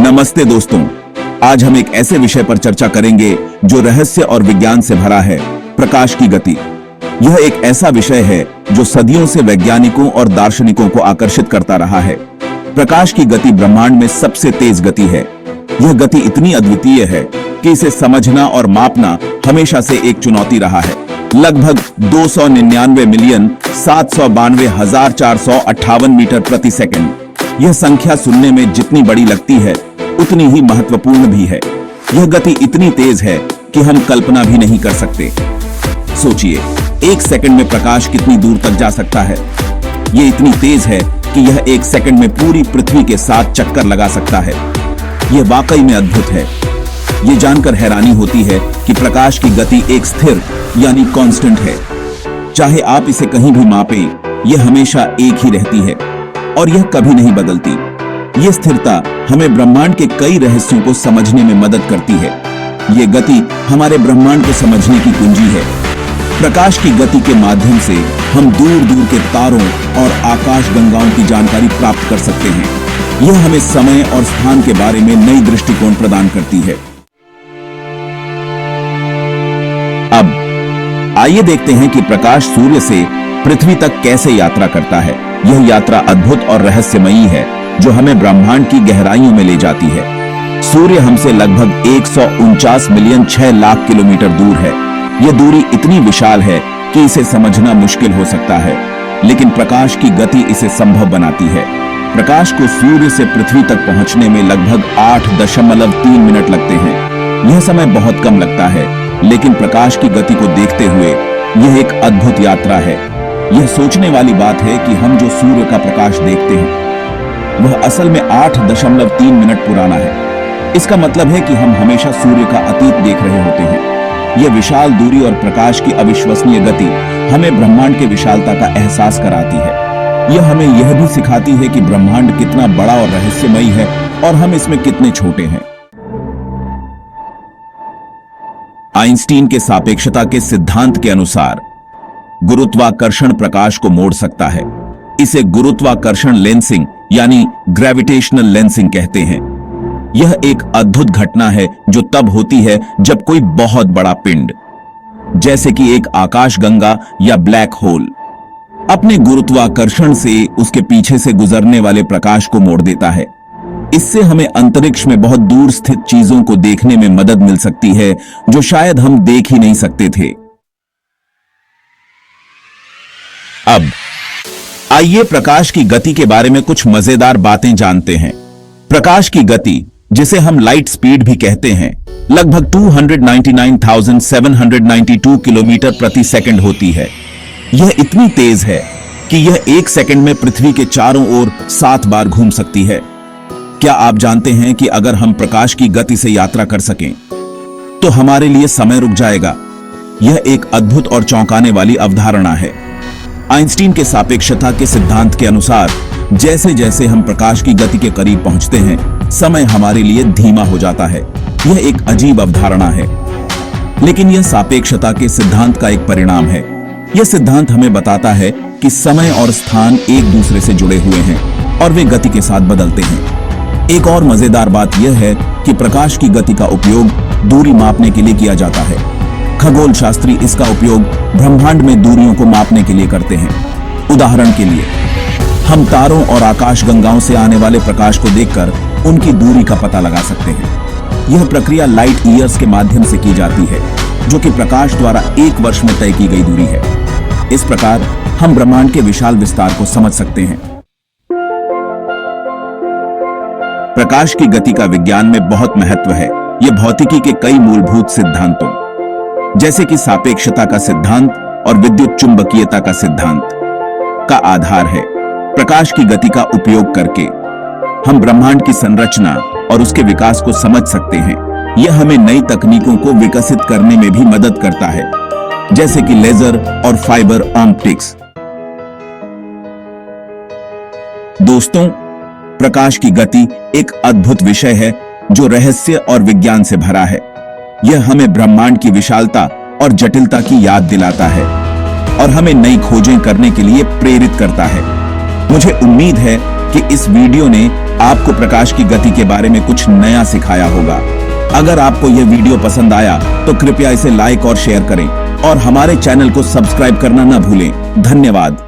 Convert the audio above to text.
नमस्ते दोस्तों, आज हम एक ऐसे विषय पर चर्चा करेंगे जो रहस्य और विज्ञान से भरा है, प्रकाश की गति। यह एक ऐसा विषय है जो सदियों से वैज्ञानिकों और दार्शनिकों को आकर्षित करता रहा है। प्रकाश की गति ब्रह्मांड में सबसे तेज गति है। यह गति इतनी अद्वितीय है कि इसे समझना और मापना हमेशा से एक चुनौती रहा है। लगभग 299,792,458 मीटर प्रति सेकंड। यह संख्या सुनने में जितनी बड़ी लगती है उतनी ही महत्वपूर्ण भी है। यह गति इतनी तेज है कि हम कल्पना भी नहीं कर सकते। सोचिए, एक सेकंड में प्रकाश कितनी दूर तक जा सकता है। यह इतनी तेज है कि यह एक सेकंड में पूरी पृथ्वी के साथ चक्कर लगा सकता है। यह वाकई में अद्भुत है। यह जानकर हैरानी होती है कि प्रकाश की गति एक स्थिर यानी कांस्टेंट है। चाहे आप इसे कहीं भी मापें, यह हमेशा एक ही रहती है और यह कभी नहीं बदलती। यह स्थिरता हमें ब्रह्मांड के कई रहस्यों को समझने में मदद करती है। यह गति हमारे ब्रह्मांड को समझने की कुंजी है। प्रकाश की गति के माध्यम से हम दूर दूर के तारों और आकाश गंगाओं की जानकारी प्राप्त कर सकते हैं। यह हमें समय और स्थान के बारे में नई दृष्टिकोण प्रदान करती है। अब आइए देखते हैं कि प्रकाश सूर्य से पृथ्वी तक कैसे यात्रा करता है। यह यात्रा अद्भुत और रहस्यमयी है जो हमें ब्रह्मांड की गहराइयों में ले जाती है। सूर्य हमसे लगभग 149 मिलियन 6 लाख किलोमीटर दूर है। यह दूरी इतनी विशाल है कि इसे समझना मुश्किल हो सकता है, लेकिन प्रकाश की गति इसे संभव बनाती है। प्रकाश को सूर्य से पृथ्वी तक पहुंचने में लगभग 8.3 मिनट लगते हैं। यह समय बहुत कम लगता है, लेकिन प्रकाश की गति को देखते हुए यह एक अद्भुत यात्रा है। यह सोचने वाली बात है कि हम जो सूर्य का प्रकाश देखते हैं वह असल में 8.3 मिनट पुराना है। इसका मतलब है कि हम हमेशा सूर्य का अतीत देख रहे होते हैं। यह विशाल दूरी और प्रकाश की अविश्वसनीय गति हमें ब्रह्मांड के विशालता का एहसास कराती है। यह हमें यह भी सिखाती है कि ब्रह्मांड कितना बड़ा और रहस्यमयी है और हम इसमें कितने छोटे हैं। आइंस्टीन के सापेक्षता के सिद्धांत के अनुसार गुरुत्वाकर्षण प्रकाश को मोड़ सकता है। इसे गुरुत्वाकर्षण लेंसिंग यानी ग्रेविटेशनल लेंसिंग कहते हैं। यह एक अद्भुत घटना है जो तब होती है जब कोई बहुत बड़ा पिंड, जैसे कि एक आकाशगंगा या ब्लैक होल, अपने गुरुत्वाकर्षण से उसके पीछे से गुजरने वाले प्रकाश को मोड़ देता है। इससे हमें अंतरिक्ष में बहुत दूर स्थित चीजों को देखने में मदद मिल सकती है जो शायद हम देख ही नहीं सकते थे। अब आइए प्रकाश की गति के बारे में कुछ मजेदार बातें जानते हैं। प्रकाश की गति, जिसे हम लाइट स्पीड भी कहते हैं, लगभग 299,792 किलोमीटर प्रति सेकंड होती है। यह इतनी तेज है कि यह एक सेकंड में पृथ्वी के चारों ओर 7 बार घूम सकती है। क्या आप जानते हैं कि अगर हम प्रकाश की गति से यात्रा कर सकें तो हमारे लिए समय रुक जाएगा। यह एक अद्भुत और चौंकाने वाली अवधारणा है। आइंस्टीन के सापेक्षता के सिद्धांत के अनुसार जैसे जैसे हम प्रकाश की गति के करीब पहुंचते हैं, समय हमारे लिए धीमा हो जाता है। यह एक अजीब अवधारणा है, लेकिन यह सापेक्षता के सिद्धांत का एक परिणाम है। यह सिद्धांत हमें बताता है कि समय और स्थान एक दूसरे से जुड़े हुए हैं और वे गति के साथ बदलते हैं। एक और मजेदार बात यह है कि प्रकाश की गति का उपयोग दूरी मापने के लिए किया जाता है। खगोल शास्त्री इसका उपयोग ब्रह्मांड में दूरियों को मापने के लिए करते हैं। उदाहरण के लिए, हम तारों और आकाशगंगाओं से आने वाले प्रकाश को देखकर उनकी दूरी का पता लगा सकते हैं। यह प्रक्रिया लाइट ईयर्स के माध्यम से की जाती है, जो कि प्रकाश द्वारा 1 वर्ष में तय की गई दूरी है। इस प्रकार हम ब्रह्मांड के विशाल विस्तार को समझ सकते हैं। प्रकाश की गति का विज्ञान में बहुत महत्व है। यह भौतिकी के कई मूलभूत सिद्धांतों, जैसे कि सापेक्षता का सिद्धांत और विद्युत चुंबकीयता का सिद्धांत, का आधार है। प्रकाश की गति का उपयोग करके हम ब्रह्मांड की संरचना और उसके विकास को समझ सकते हैं। यह हमें नई तकनीकों को विकसित करने में भी मदद करता है, जैसे कि लेजर और फाइबर ऑप्टिक्स। दोस्तों, प्रकाश की गति एक अद्भुत विषय है जो रहस्य और विज्ञान से भरा है। यह हमें ब्रह्मांड की विशालता और जटिलता की याद दिलाता है और हमें नई खोजें करने के लिए प्रेरित करता है। मुझे उम्मीद है कि इस वीडियो ने आपको प्रकाश की गति के बारे में कुछ नया सिखाया होगा। अगर आपको यह वीडियो पसंद आया तो कृपया इसे लाइक और शेयर करें और हमारे चैनल को सब्सक्राइब करना न भूलें। धन्यवाद।